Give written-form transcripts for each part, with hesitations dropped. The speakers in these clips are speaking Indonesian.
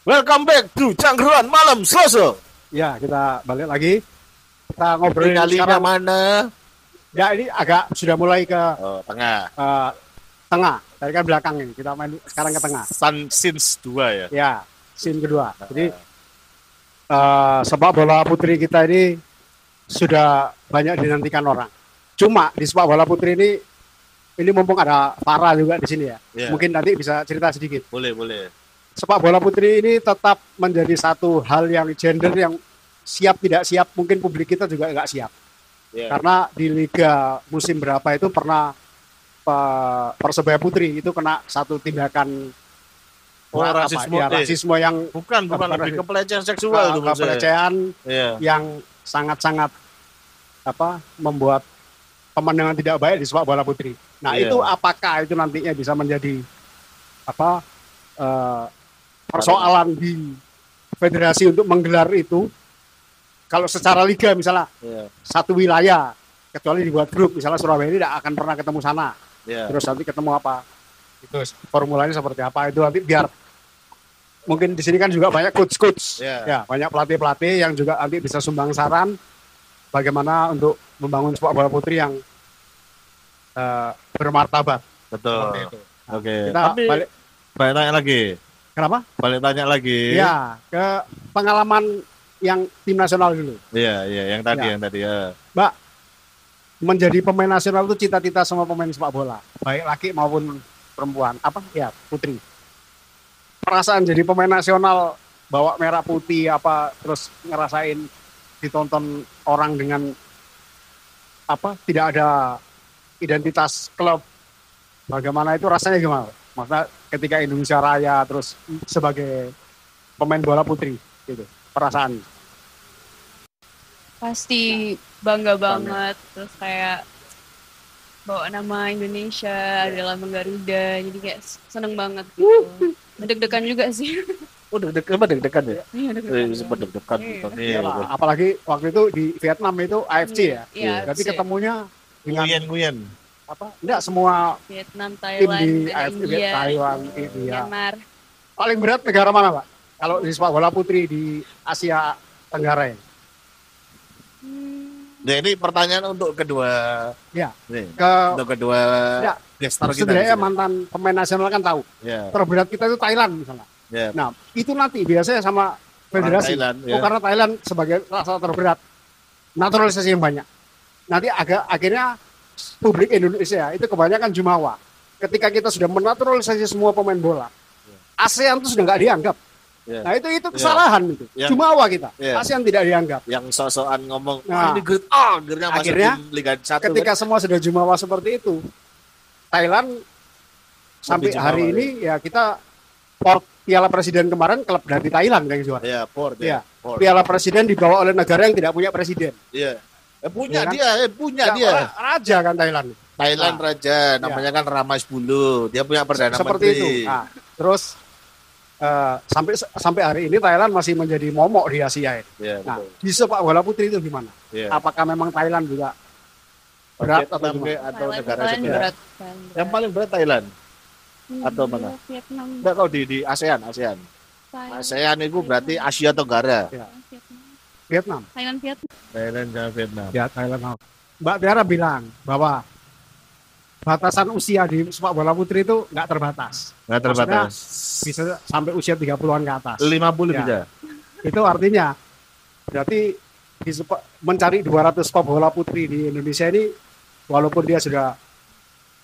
Welcome back to Cangkruan Malam Selasa. Ya, kita balik lagi. Kita ngobrolin Kalinya sekarang. mana? Ya, ini agak sudah mulai ke Tengah. tengah. Tadi kan belakang ini. Kita main sekarang ke tengah. Sun Sins 2 ya. Ya, scene kedua. Jadi sepak bola putri kita ini sudah banyak dinantikan orang. Cuma di sepak bola putri ini mumpung ada Farah juga di sini ya. Yeah. Mungkin nanti bisa cerita sedikit. Boleh. Sepak bola putri ini tetap menjadi satu hal yang gender yang siap tidak siap, mungkin publik kita juga nggak siap. Yeah. Karena di liga musim berapa itu pernah Persebaya Putri itu kena satu tindakan rasisme yang bukan lebih ke pelecehan seksual ke pelecehan yang sangat-sangat membuat pemandangan tidak baik di sepak bola putri. Nah, itu apakah itu nantinya bisa menjadi persoalan di federasi untuk menggelar itu? Kalau secara liga misalnya satu wilayah, kecuali dibuat grup, misalnya Surabaya ini tidak akan pernah ketemu sana, terus nanti ketemu apa? Itu formulanya seperti apa? Itu nanti biar mungkin di sini kan juga banyak coach, ya banyak pelatih yang juga nanti bisa sumbang saran bagaimana untuk membangun sepak bola putri yang bermartabat. Betul. Itu. Nah, Oke. kita Tapi balik tanya lagi. Kenapa? Balik tanya lagi. Ya, ke pengalaman yang tim nasional dulu. Iya, yang tadi ya. Mbak, menjadi pemain nasional itu cita-cita semua pemain sepak bola, baik laki maupun perempuan, putri. Perasaan jadi pemain nasional, bawa merah putih, terus ngerasain ditonton orang dengan tidak ada identitas klub. Bagaimana itu rasanya gimana? Maksudnya ketika Indonesia Raya terus sebagai pemain bola putri gitu, perasaan. Pasti bangga banget, terus kayak bawa nama Indonesia adalah Garuda, jadi kayak seneng banget gitu. Deg-degan juga sih. Oh, deg-degan ya? Iya, deg-degan. Iya. Apalagi waktu itu di Vietnam itu AFC ya. Iya, Berarti ketemunya dengan Nguyen. enggak semua Vietnam, tim Thailand, di ada AFC, India, Taiwan, India. Myanmar. Paling berat negara mana, Pak? Kalau di sepak bola putri di Asia Tenggara ya? Nah, ini pertanyaan untuk kedua. Ya. Untuk kedua gestar kita. Sebenarnya mantan pemain nasional kan tahu. Ya. Terberat kita itu Thailand misalnya. Ya. Nah, itu nanti biasanya sama federasi. Thailand, karena Thailand sebagai rasa terberat, naturalisasi yang banyak. Nanti akhirnya publik Indonesia itu kebanyakan jumawa. Ketika kita sudah menaturalisasi semua pemain bola, ASEAN itu sudah nggak dianggap. Nah itu kesalahan itu. Jumawa kita. ASEAN tidak dianggap. Yang sok-sokan ngomong, nah, ini grade A, akhirnya Liga 1. Ketika semua sudah jumawa seperti itu, Thailand sampai hari ini ya kita port Piala Presiden kemarin klub dari Thailand yang juara. Iya, port. Piala Presiden dibawa oleh negara yang tidak punya presiden. Iya. Punya dia. Raja kan Thailand. Raja, namanya kan Ramas Bulu. Dia punya perdana seperti menteri. Itu. Nah, terus sampai hari ini Thailand masih menjadi momok di Asia ini. Yeah, nah, di sepak bola putri itu gimana? Yeah. Apakah memang Thailand juga berat atau negara berat. Yang paling berat Thailand atau mana? Vietnam. Enggak, kalau di ASEAN. ASEAN itu berarti Asia Tenggara. Ya. Vietnam. Thailand sama Vietnam. Ya, Thailand. Mbak Tiara bilang bahwa batasan usia di sepak bola putri itu nggak terbatas. Nggak terbatas. Maksudnya bisa sampai usia 30-an ke atas. 50 ya. bisa. Itu artinya berarti mencari 200 sepak bola putri di Indonesia ini walaupun dia sudah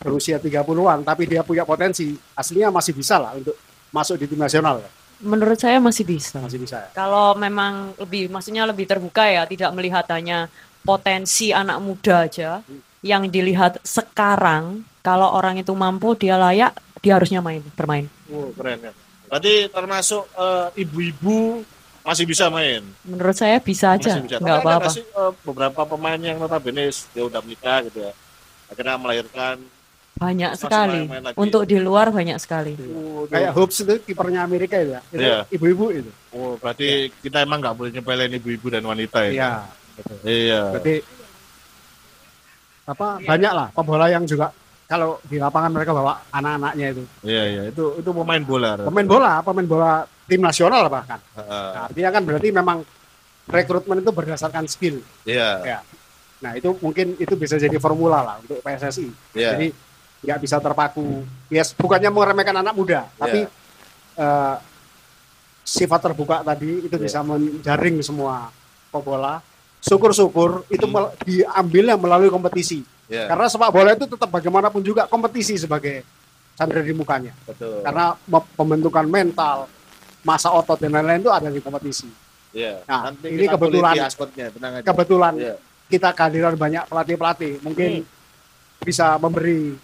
berusia 30-an tapi dia punya potensi, aslinya masih bisa lah untuk masuk di tim nasional. Menurut saya masih bisa. Masih bisa. Kalau memang maksudnya lebih terbuka ya, tidak melihat hanya potensi anak muda aja. Yang dilihat sekarang, kalau orang itu mampu, dia layak, dia harusnya bermain. Keren ya. Berarti termasuk ibu-ibu masih bisa main. Menurut saya bisa aja, nggak apa-apa. Beberapa pemain yang notabene dia udah menikah gitu ya, akhirnya melahirkan. Banyak sekali. Untuk di luar banyak sekali. Kayak Hoops itu kipernya Amerika itu ya. Itu ibu-ibu itu. Oh, berarti kita emang nggak boleh nyepelin ibu-ibu dan wanita ya. Iya. Iya. Berarti banyak lah pembola yang juga kalau di lapangan mereka bawa anak-anaknya itu. Iya, itu pemain bola. Pemain bola tim nasional bahkan. Nah, artinya kan berarti memang rekrutmen itu berdasarkan skill. Iya. Ya. Nah itu mungkin itu bisa jadi formula lah untuk PSSI. Yeah. Jadi nggak bisa terpaku. Ya bukannya meremehkan anak muda, tapi sifat terbuka tadi itu bisa menjaring semua pebola. Syukur-syukur itu diambilnya melalui kompetisi. Karena sepak bola itu tetap bagaimanapun juga kompetisi sebagai sandera di mukanya. Betul. Karena pembentukan mental, masa otot dan lain-lain itu ada di kompetisi. Nah, nanti ini kebetulan kita kehadiran banyak pelatih-pelatih mungkin bisa memberi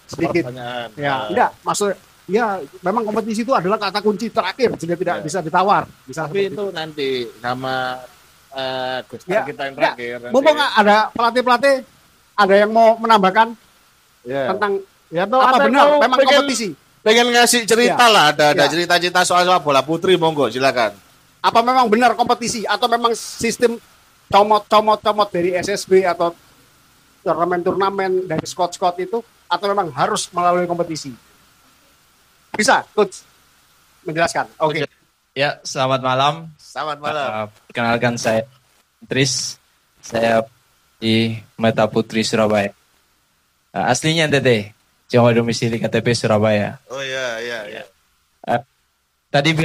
sedikit enggak maksud memang kompetisi itu adalah kata kunci terakhir sudah tidak bisa ditawar tapi itu nanti sama kita yang terakhir mumpung ada pelatih-pelatih ada yang mau menambahkan tentang apa benar memang kompetisi pengen ngasih cerita lah ada cerita-cerita soal bola putri monggo silakan. Apa memang benar kompetisi atau memang sistem comot dari SSB atau turnamen dari squad itu atau memang harus melalui kompetisi? Bisa, coach menjelaskan. Oke. Ya, selamat malam. Selamat malam. Perkenalkan saya Tris. Saya di Meta Putri Surabaya. Aslinya NTT, cuma domisili KTP Surabaya. Oh iya. Tadi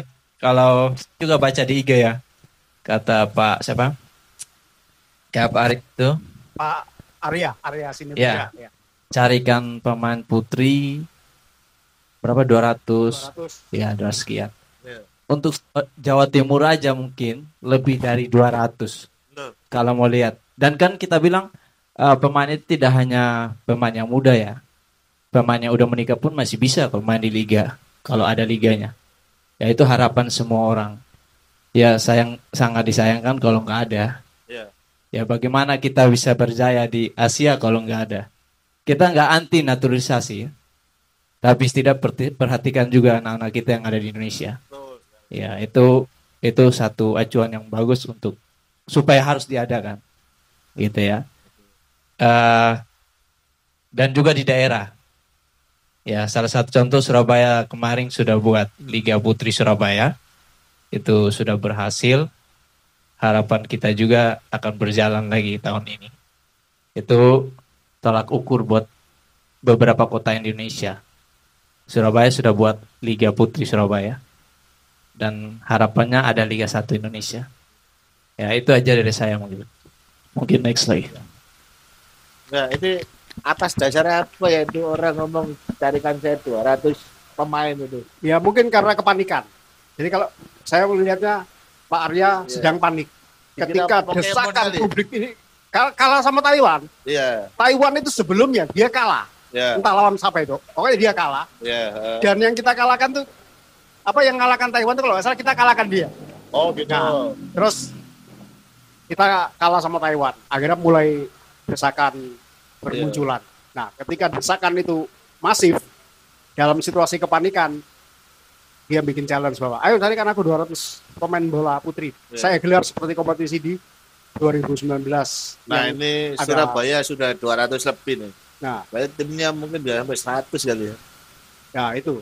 kalau juga baca di IG ya, kata Pak siapa? Kayak Pak Arik itu. Pak Arya sini. Ya. Carikan pemain putri berapa 200. Ya 200 sekian. Untuk Jawa Timur aja mungkin lebih dari 200. Kalau mau lihat. Dan kan kita bilang pemain itu tidak hanya pemain yang muda ya. Pemain yang udah menikah pun masih bisa pemain di liga kalau ada liganya. Ya itu harapan semua orang. Ya sangat disayangkan kalau nggak ada. Ya bagaimana kita bisa berjaya di Asia kalau nggak ada. Kita nggak anti naturalisasi, tapi tidak perhatikan juga anak-anak kita yang ada di Indonesia. Ya itu satu acuan yang bagus untuk supaya harus diadakan, gitu ya. Dan juga di daerah. Ya salah satu contoh Surabaya kemarin sudah buat Liga Putri Surabaya, itu sudah berhasil. Harapan kita juga akan berjalan lagi tahun ini. Itu tolak ukur buat beberapa kota Indonesia. Surabaya sudah buat Liga Putri Surabaya. Dan harapannya ada Liga 1 Indonesia. Ya itu aja dari saya mungkin. Mungkin next lagi. Nah ini atas dasar apa ya itu orang ngomong carikan saya 200 pemain itu? Ya mungkin karena kepanikan. Jadi kalau saya melihatnya Pak Arya sedang panik ketika desakan publik ini kalah sama Taiwan. Taiwan itu sebelumnya dia kalah. Entah lawan siapa itu. Pokoknya dia kalah. Dan yang kita kalahkan tuh yang ngalahkan Taiwan tuh kalau nggak salah kita kalahkan dia. Oh gitu. Nah, terus kita kalah sama Taiwan. Akhirnya mulai desakan bermunculan. Nah, ketika desakan itu masif dalam situasi kepanikan, dia bikin challenge bahwa ayo carikan aku 200 pemain bola putri. Saya gelar seperti kompetisi di 2019. Nah ini Surabaya sudah 200 lebih nih. Nah, berarti timnya mungkin udah sampai 100 kali ya. Ya itu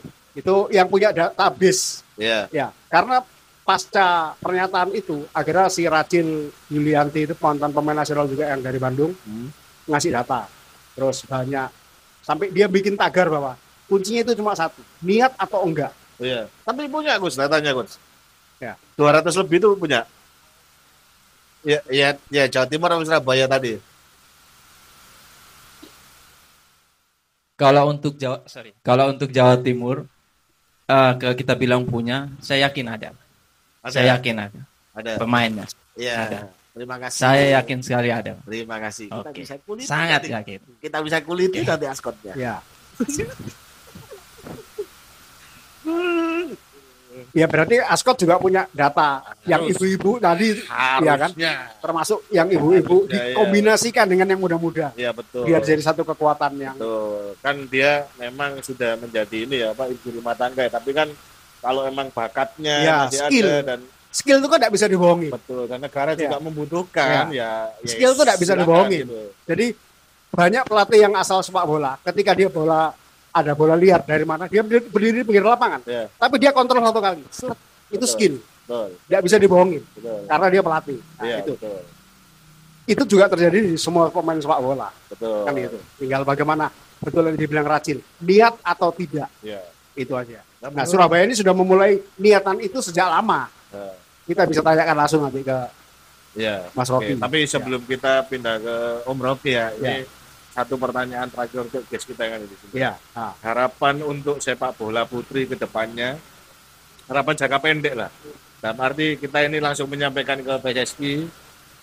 yang punya database. Ya, karena pasca pernyataan itu akhirnya si Rachel Yulianti itu mantan pemain nasional juga yang dari Bandung ngasih data. Terus banyak sampai dia bikin tagar bahwa kuncinya itu cuma satu, niat atau enggak. Tapi punya Gus datanya Gus. 200 lebih itu punya. Ya Jawa Timur atau Surabaya tadi. Kalau untuk Jawa Timur kita bilang punya, saya yakin ada. Saya yakin ada. Pemainnya. Iya. Terima kasih. Saya yakin sekali ada. Terima kasih. Kita bisa kuliti. Sangat yakin. Kita bisa kuliti nanti askotnya. Ya. Ya berarti Askot juga punya data yang ibu-ibu tadi, ya kan? Termasuk yang ibu-ibu dikombinasikan dengan yang muda-muda. Iya betul. Biar jadi satu kekuatan yang. Betul. Kan dia memang sudah menjadi ini ya Pak ibu rumah tangga. Tapi kan kalau emang bakatnya masih skill. ada dan skill itu kan tidak bisa dibohongi. Betul. Dan negara juga membutuhkan skill itu tidak bisa dibohongi. Gitu. Jadi banyak pelatih yang asal sepak bola, ketika dia bola ada bola liar dari mana, dia berdiri di pinggir lapangan. Iya. Tapi dia kontrol satu kali. Set. Itu Betul. skill. Betul. Tidak bisa dibohongin. Betul. Karena dia pelatih. Nah, Iya, itu. betul. Itu juga terjadi di semua pemain sepak bola. Betul. Kan itu. Tinggal bagaimana betul yang dibilang Racil. Niat atau tidak. Iya. Itu aja. Nah, menurut- Surabaya ini sudah memulai niatan itu sejak lama. Nah, Kita bisa tanyakan langsung nanti ke Iya. Mas Oke, Rocky. tapi sebelum kita pindah ke Om Rocky ya, ini Ya. satu pertanyaan terakhir untuk guys kita yang ada di sini. Iya. Nah, Harapan untuk sepak bola putri ke depannya, harapan jangka pendek lah. Dalam arti kita ini langsung menyampaikan ke PSSI,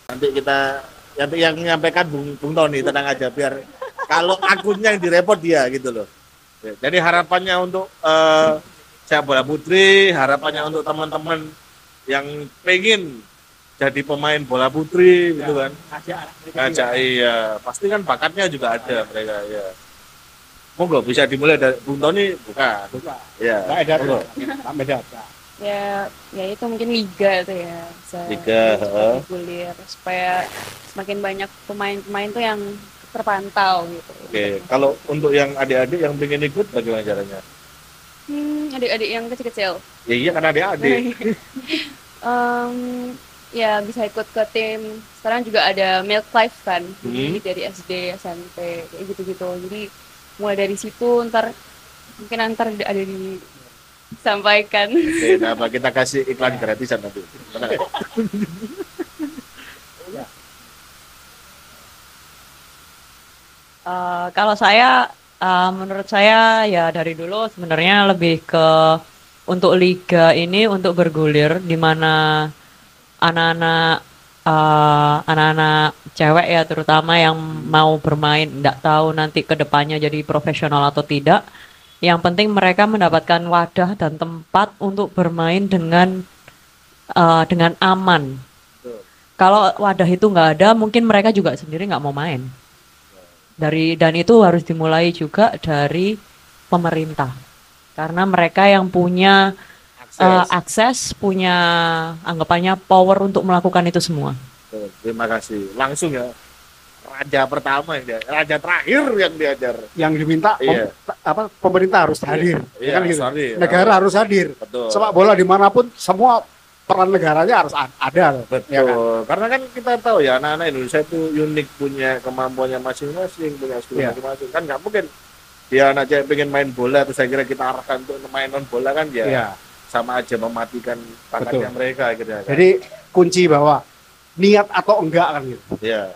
nanti kita yang menyampaikan Bung Tony, tenang aja biar kalau akunnya yang direpot dia gitu loh. Ya, jadi harapannya untuk sepak bola putri, harapannya untuk teman-teman yang pengen jadi pemain bola putri gitu kan. Ngajak iya, pasti kan bakatnya juga ada mereka ya. Monggo bisa dimulai dari Bung Tony bukan. Ya. Nggak ada. monggo. Nggak beda. Ya itu mungkin liga tuh ya, bisa Liga, cepat digulir supaya semakin banyak pemain-pemain tuh yang terpantau gitu. Oke, kalau untuk yang adik-adik yang pengen ikut bagaimana caranya? Adik-adik yang kecil-kecil. Ya iya kan adik-adik. Ya bisa ikut ke tim. Sekarang juga ada Milk Life kan, jadi dari SD, SMP, kayak gitu-gitu. Jadi mulai dari situ mungkin ntar ada disampaikan. Oke, nah apa kita kasih iklan gratisan nanti. Tenang. Kalau saya, menurut saya ya dari dulu sebenarnya lebih ke untuk liga ini untuk bergulir di mana anak-anak cewek ya terutama yang mau bermain, nggak tahu nanti ke depannya jadi profesional atau tidak. Yang penting mereka mendapatkan wadah dan tempat untuk bermain dengan aman. Kalau wadah itu nggak ada, mungkin mereka juga sendiri nggak mau main. Dan itu harus dimulai juga dari pemerintah, karena mereka yang punya akses, punya anggapannya power untuk melakukan itu semua. Tuh, terima kasih. Langsung ya. Raja pertama raja terakhir yang diajar. Yang diminta Iya. pemerintah harus hadir. Iya, Kan gitu. harus hadir. Negara harus hadir. Betul. Sepak bola dimanapun semua peran negaranya harus ada. Betul. Ya kan? Karena kan kita tahu ya anak-anak Indonesia itu unik, punya kemampuannya masing-masing, punya skill Iya. masing-masing. Kan nggak mungkin dia anak cewek pengen main bola terus saya kira kita arahkan untuk main non bola kan ya Iya. sama aja mematikan bakatnya Betul. mereka gitu ya. Kan? Jadi kunci bahwa niat atau enggak kan gitu. Iya.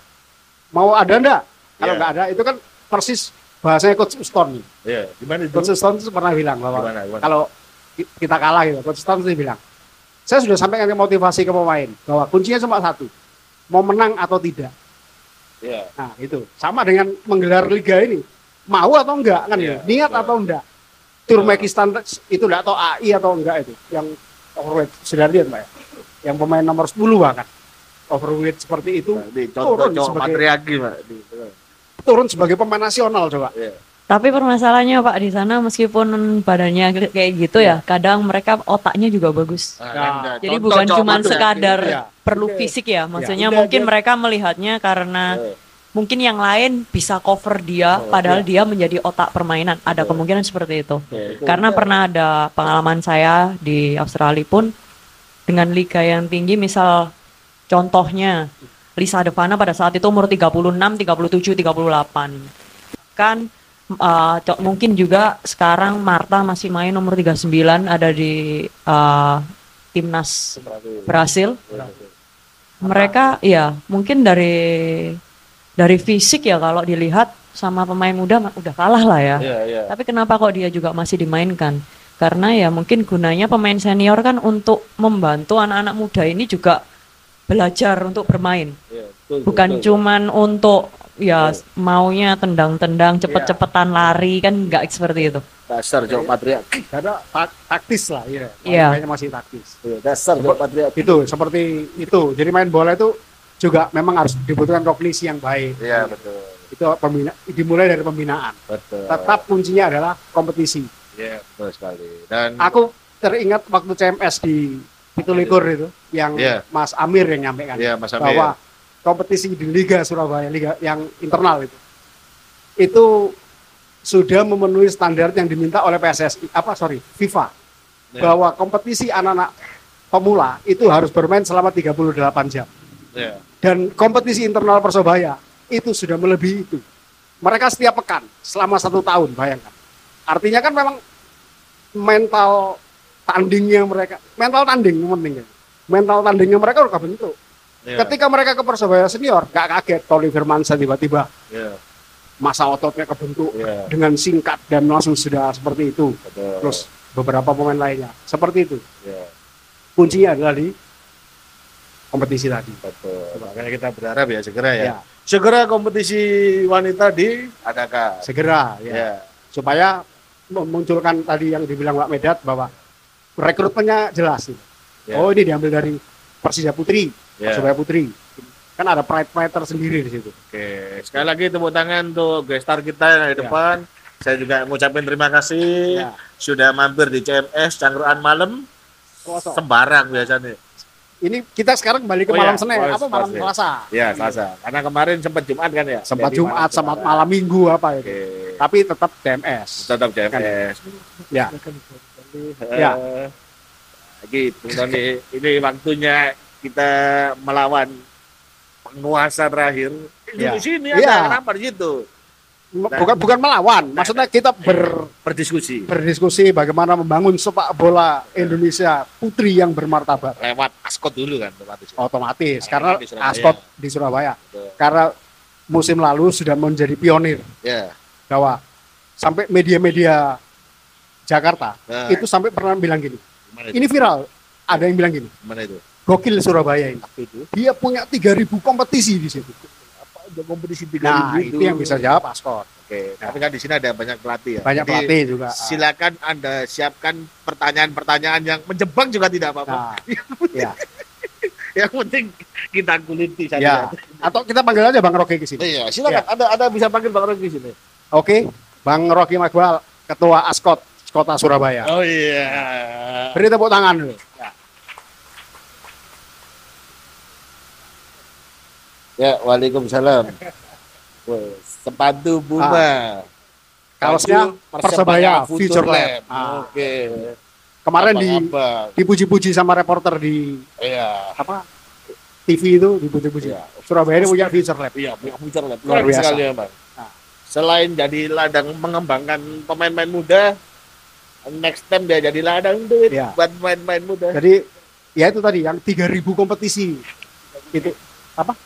Mau ada enggak? Kalau Iya. enggak ada itu kan persis bahasanya Coach Uston nih. Iya, gimana itu? Coach Uston itu pernah bilang bahwa Gimana? kalau kita kalah gitu, Coach Uston itu bilang, saya sudah sampaikan ke motivasi ke pemain bahwa kuncinya cuma satu, mau menang atau tidak. Iya. Nah itu sama dengan menggelar liga ini, mau atau enggak kan Iya, gitu, niat betul. atau enggak. Turkmenistan itu enggak tahu AI atau enggak itu, yang overweight sudah lihat Mbak ya, yang pemain nomor 10 bahkan overweight seperti itu Nah, ini contoh turun cowok sebagai patriarki, Pak. turun sebagai pemain nasional coba. Iya. Tapi permasalahannya Pak di sana meskipun badannya kayak gitu ya, kadang mereka otaknya juga bagus. Nah, Jadi contoh bukan cowok cuma patriarki. sekadar Iya. perlu fisik ya, maksudnya Iya. mungkin Dia- mereka melihatnya karena Iya. mungkin yang lain bisa cover dia, Oh, padahal dia menjadi otak permainan. Ada Betul. kemungkinan seperti itu. Oke. Karena pernah ada pengalaman saya di Australia pun dengan liga yang tinggi, misal contohnya Lisa Devana pada saat itu umur 36, 37, 38. Kan mungkin juga sekarang Marta masih main umur 39 ada di timnas Brasil. Mereka ya mungkin dari fisik ya kalau dilihat sama pemain muda udah kalah lah ya. Iya, iya. Tapi kenapa kok dia juga masih dimainkan? Karena ya mungkin gunanya pemain senior kan untuk membantu anak-anak muda ini juga belajar untuk bermain. Iya, betul, Bukan betul. cuman untuk ya Betul. maunya tendang-tendang cepet-cepetan lari kan nggak seperti itu. Dasar cowok patriarki. Karena taktis lah ya. Iya. Kayaknya masih taktis. Iya, dasar cowok patriarki. Itu seperti itu. Jadi main bola itu juga memang harus dibutuhkan kognisi yang baik. Iya, betul. Itu dimulai dari pembinaan. Betul. Tetap kuncinya adalah kompetisi. Iya, betul sekali. Dan Aku teringat waktu CMS di Pitulikur itu yang Iya. Mas Amir yang nyampaikan iya, Mas Amir. bahwa kompetisi di Liga Surabaya, liga yang internal itu sudah memenuhi standar yang diminta oleh FIFA. Bahwa kompetisi anak-anak pemula itu harus bermain selama 38 jam. Dan kompetisi internal Persebaya itu sudah melebihi itu. Mereka setiap pekan selama 1 tahun, bayangkan. Artinya kan memang mental tandingnya mereka udah bentuk. Ketika mereka ke Persebaya senior, gak kaget Tony Firmansyah tiba-tiba masa ototnya kebentuk dengan singkat dan langsung sudah seperti itu. Terus beberapa pemain lainnya seperti itu. Kuncinya adalah di kompetisi tadi. Makanya kita berharap ya segera kompetisi wanita diadakan. Segera supaya memunculkan tadi yang dibilang Pak Medat bahwa rekrutmennya jelas. Oh, ini diambil dari Persija Putri, Persebaya Putri. Kan ada pride tersendiri di situ. Oke, sekali lagi tepuk tangan untuk gestar kita yang di depan. Saya juga mengucapkan terima kasih sudah mampir di CMS Cangkruan malam. Sembarang biasanya. Ini kita sekarang kembali ke malam Senin, malam Selasa. Iya, Selasa. Karena kemarin sempat Jumat kan ya. Sempat Jumat, sempat malam Minggu apa itu. Tapi tetap CMS. Tetap CMS. Ya. Gitu, Tony. Ini waktunya kita melawan penguasa terakhir. Di sini ada kenapa di situ? Bukan melawan, maksudnya kita berdiskusi bagaimana membangun sepak bola Indonesia putri yang bermartabat. Lewat Ascot dulu kan otomatis karena Ascot di Surabaya. Karena musim lalu sudah menjadi pionir. Bahwa sampai media-media Jakarta itu sampai pernah bilang gini. Ini viral. Ada yang bilang gini. Mana itu? Gokil Surabaya ini. Dia punya 3.000 kompetisi di situ. Kompetisi 3.000 itu yang bisa jawab Ascot. Tapi kan di sini ada banyak pelatih ya. Banyak pelatih juga. Silakan Anda siapkan pertanyaan-pertanyaan yang menjebak juga tidak apa-apa. Yang penting kita kuliti saja. Atau kita panggil aja Bang Rocky ke sini. Iya, silakan. Anda bisa panggil Bang Rocky ke sini. Oke, Bang Rocky Magbal, Ketua Ascot Kota Surabaya. Oh iya. Beri tepuk tangan dulu. Ya, waalaikumsalam. Sepatu Puma. Kaosnya Persebaya Future Lab. Oke. Kemarin dipuji-puji sama reporter di TV itu dipuji-puji. Surabaya ini punya Future Lab. Iya, punya Future Lab. Luar biasa. Sekali, Bang. Selain jadi ladang mengembangkan pemain-pemain muda, next time dia jadi ladang duit buat pemain-pemain muda. Jadi ya itu tadi yang 3.000 kompetisi. Itu apa?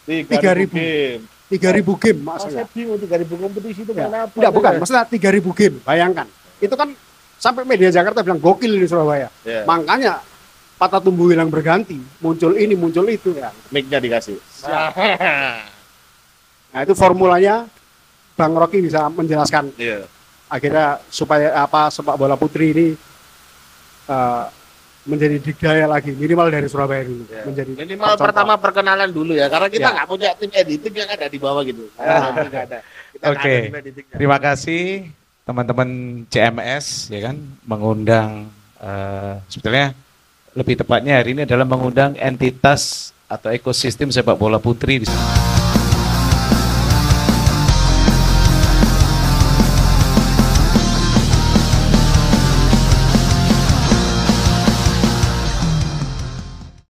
3.000 game maksudnya. 3.000 kompetisi itu kenapa? Enggak, bukan, maksudnya 3.000 game. Bayangkan. Itu kan sampai media Jakarta bilang gokil di Surabaya. Makanya patah tumbuh hilang berganti, muncul ini, muncul itu ya. Mic-nya dikasih. Nah, itu formulanya Bang Rocky bisa menjelaskan. Akhirnya supaya sepak bola putri ini menjadi digdaya lagi, minimal dari Surabaya dulu. Menjadi minimal pertama perkenalan dulu ya, karena kita nggak punya tim editing yang ada di bawah gitu. Oke. Terima kasih teman-teman CMS ya kan mengundang sebetulnya lebih tepatnya hari ini adalah mengundang entitas atau ekosistem sepak bola putri di